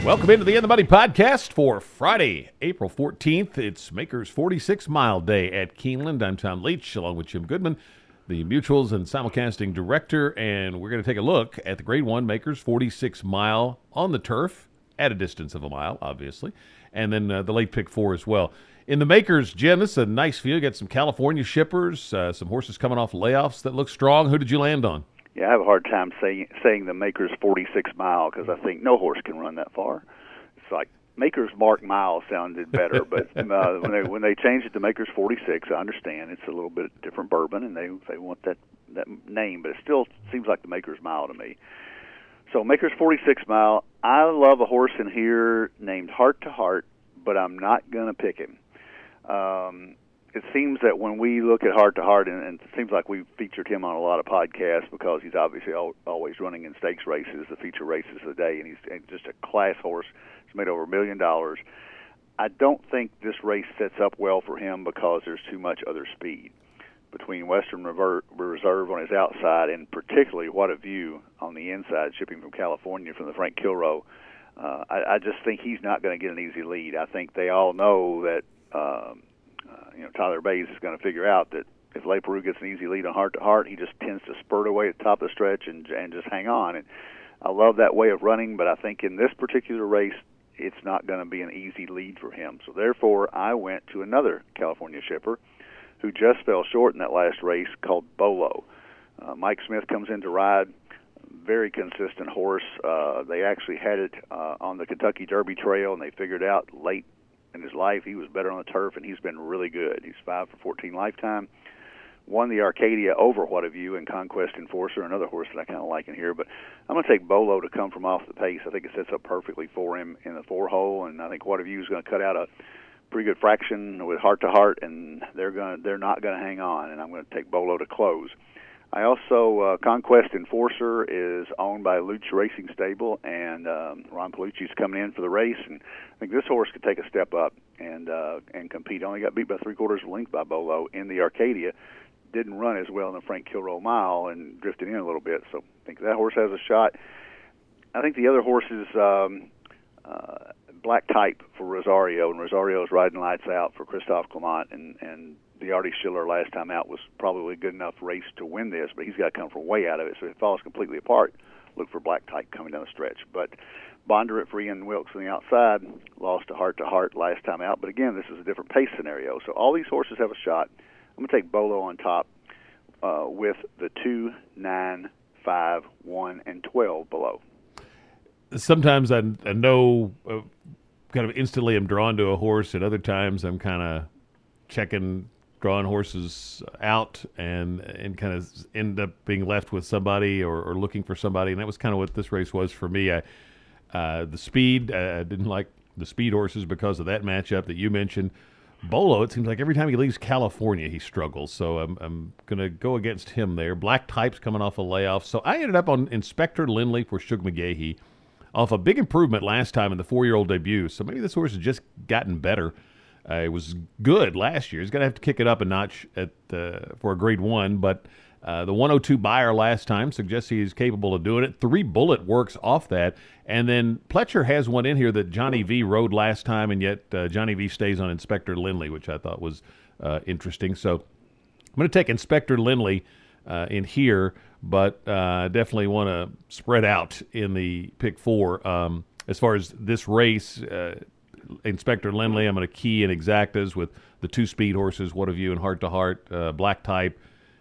Welcome into the In the Money podcast for Friday, April 14th. It's Makers 46 Mile Day at Keeneland. I'm Tom Leach, along with Jim Goodman, the Mutuals and Simulcasting Director, and we're going to take a look at the Grade 1 Makers 46 Mile on the turf, at a distance of a mile, obviously, and then the late pick 4 as well. In the Makers, Jim, this is a nice field. You got some California shippers, some horses coming off layoffs that look strong. Who did you land on? Yeah, I have a hard time saying the Makers 46 Mile because I think no horse can run that far. It's like Makers Mark Mile sounded better, but when they changed it to Makers 46, I understand it's a little bit different bourbon, and they want that name, but it still seems like the Makers Mile to me. So Makers 46 Mile, I love a horse in here named Heart to Heart, but I'm not going to pick him. It seems that when we look at Heart to Heart, and it seems like we've featured him on a lot of podcasts because he's obviously always running in stakes races, the feature races of the day, and he's just a class horse. He's made over $1 million. I don't think this race sets up well for him because there's too much other speed between Western Reserve on his outside and particularly What a View on the inside, shipping from California from the Frank Kilroe. I just think he's not going to get an easy lead. I think they all know that Tyler Bays is going to figure out that if Le Peru gets an easy lead on Heart to Heart, he just tends to spurt away at the top of the stretch and just hang on. And I love that way of running, but I think in this particular race, it's not going to be an easy lead for him. So therefore, I went to another California shipper who just fell short in that last race called Bolo. Mike Smith comes in to ride. Very consistent horse. They actually had it on the Kentucky Derby Trail, and they figured out late in his life he was better on the turf, and he's been really good. He's 5 for 14 lifetime. Won the Arcadia over What a View and Conquest Enforcer, another horse that I kind of like in here. But I'm going to take Bolo to come from off the pace. I think it sets up perfectly for him in the 4-hole, and I think What a View is going to cut out a pretty good fraction with Heart to Heart, and they're not going to hang on, and I'm going to take Bolo to close. I also, Conquest Enforcer is owned by Luch Racing Stable, and Ron Palucci's coming in for the race, and I think this horse could take a step up and compete. Only got beat by 3/4 of a length by Bolo in the Arcadia. Didn't run as well in the Frank Kilroe Mile and drifted in a little bit, so I think that horse has a shot. I think the other horse is Black Type for Rosario, and Rosario's riding lights out for Christophe Clement, and the Artie Schiller last time out was probably a good enough race to win this, but he's got to come from way out of it, so if it falls completely apart, look for Black Type coming down the stretch. But Bondurant for Ian Wilkes on the outside, lost to Heart last time out, but again, this is a different pace scenario, so all these horses have a shot. I'm going to take Bolo on top with the 2, 9, 5, 1, and 12 below. Sometimes I know kind of instantly I'm drawn to a horse, and other times I'm kind of drawing horses out and kind of end up being left with somebody or looking for somebody, and that was kind of what this race was for me. The speed, I didn't like the speed horses because of that matchup that you mentioned. Bolo, it seems like every time he leaves California, he struggles, so I'm going to go against him there. Black Type's coming off a layoff, so I ended up on Inspector Lindley for Shug McGahee off a big improvement last time in the 4-year-old debut, so maybe this horse has just gotten better. It was good last year. He's going to have to kick it up a notch for a Grade 1, but the 102 buyer last time suggests he's capable of doing it. 3 Bullet works off that. And then Pletcher has one in here that Johnny V rode last time, and yet Johnny V stays on Inspector Lindley, which I thought was interesting. So I'm going to take Inspector Lindley in here, but definitely want to spread out in the pick 4. As far as this race, Inspector Lindley, I'm going to key in exactas with the 2 speed horses, What a View and Heart to Heart, Black Type,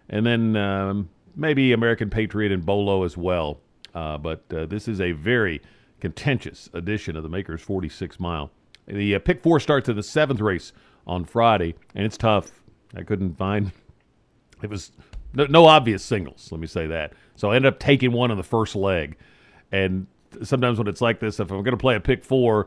and then maybe American Patriot and Bolo as well. But this is a very contentious edition of the Makers 46 Mile. The pick 4 starts in the 7th race on Friday, and it's tough. I couldn't find – it was no obvious singles, let me say that. So I ended up taking one on the first leg. And sometimes when it's like this, if I'm going to play a pick 4,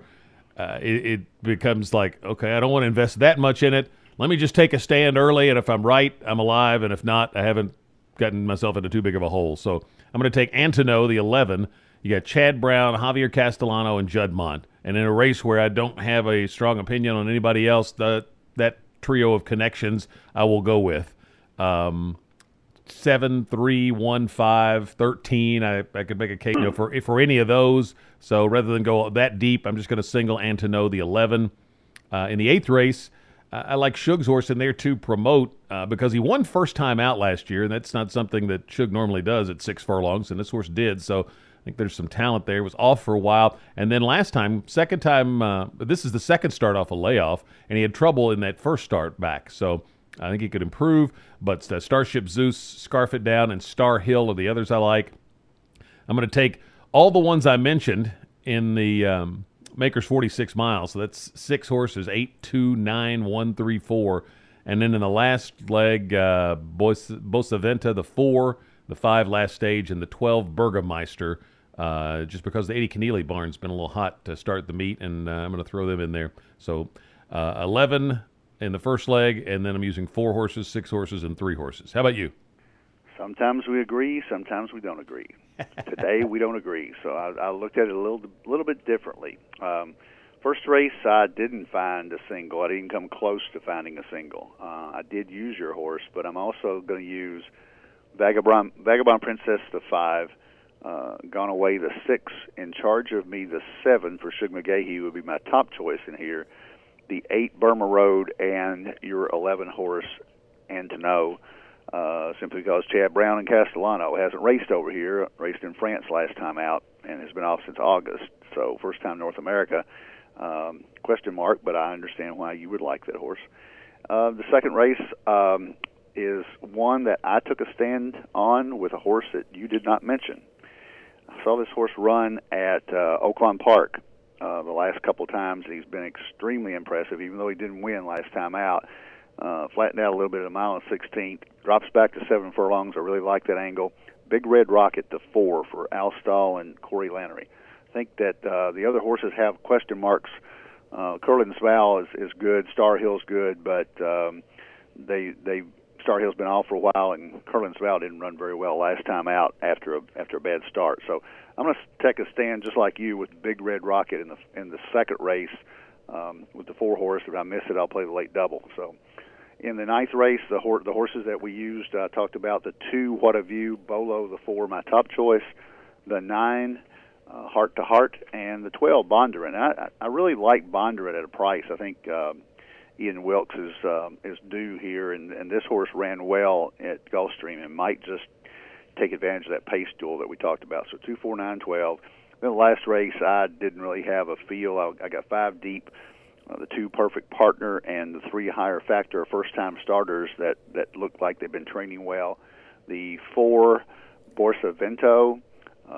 it becomes like, okay, I don't want to invest that much in it. Let me just take a stand early, and if I'm right, I'm alive, and if not, I haven't gotten myself into too big of a hole. So I'm going to take Antono, the 11. You got Chad Brown, Javier Castellano, and Judd Mont. And in a race where I don't have a strong opinion on anybody else, that trio of connections I will go with. 7, 3, 1, 5, 13. I could make a case for any of those. So rather than go that deep, I'm just going to single Antono the 11. In the 8th race, I like Shug's horse in there to promote because he won first time out last year, and that's not something that Shug normally does at 6 furlongs, and this horse did. So I think there's some talent there. It was off for a while, and then last time, second time, this is the second start off a layoff, and he had trouble in that first start back. So I think he could improve, but Starship Zeus, Scarf It Down, and Star Hill are the others I like. I'm going to take all the ones I mentioned in the Makers 46 miles. So that's 6 horses, 8, 2, 9, 1, 3, 4. And then in the last leg, Bosaventa, the 4, the 5 last stage, and the 12 Burgermeister, just because the Eddie Keneally barn's been a little hot to start the meet, and I'm going to throw them in there. So 11 in the first leg, and then I'm using 4 horses, 6 horses, and 3 horses. How about you? Sometimes we agree, sometimes we don't agree. Today we don't agree, so I looked at it a little bit differently. First race, I didn't find a single. I didn't come close to finding a single. I did use your horse, but I'm also going to use Vagabond Princess, the 5, Gone Away, the 6, In Charge of Me, the 7 for Shug McGahee would be my top choice in here. The 8, Burma Road, and your 11 horse, Antono. Simply because Chad Brown in Castellano hasn't raced over here, raced in France last time out, and has been off since August. So first time North America, question mark, but I understand why you would like that horse. The second race is one that I took a stand on with a horse that you did not mention. I saw this horse run at Oaklawn Park the last couple of times, and he's been extremely impressive, even though he didn't win last time out. Flattened out a little bit at a mile and 16th, drops back to 7 furlongs. I really like that angle. Big Red Rocket to 4 for Al Stahl and Corey Lannery. I think that the other horses have question marks. Curlin's Vow is good, Star Hill's good, but Star Hill's been off for a while, and Curlin's Vow didn't run very well last time out after a bad start. So I'm going to take a stand just like you with Big Red Rocket in the second race with the 4 horse. If I miss it, I'll play the late double. So. In the 9th race, the horses that we used, I talked about the 2, What a View, Bolo, the 4, my top choice, the 9, Heart to Heart, and the 12, Bondurant. I really like Bondurant at a price. I think Ian Wilkes is due here, and this horse ran well at Gulfstream and might just take advantage of that pace duel that we talked about. So 2, 4, 9, 12. Then the last race, I didn't really have a feel. I got 5 deep. The 2 Perfect Partner and the 3 Higher Factor first-time starters that look like they've been training well. The 4 Borsa Vento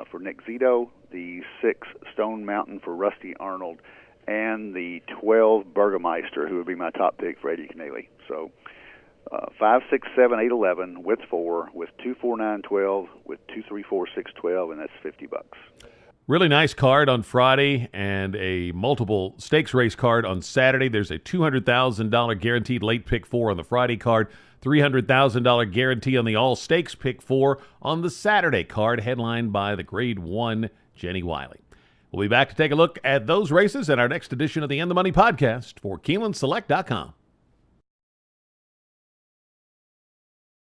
for Nick Zito, the 6 Stone Mountain for Rusty Arnold, and the 12 Burgermeister, who would be my top pick for Eddie Keneally. So 5, 6, 7, 8, 11 with 4, with 2, 4, 9, 12, with 2, 3, 4, 6, 12, and that's $50. Really nice card on Friday and a multiple stakes race card on Saturday. There's a $200,000 guaranteed late pick 4 on the Friday card, $300,000 guarantee on the all stakes pick 4 on the Saturday card, headlined by the Grade 1 Jenny Wiley. We'll be back to take a look at those races in our next edition of the End the Money podcast for KeenelandSelect.com.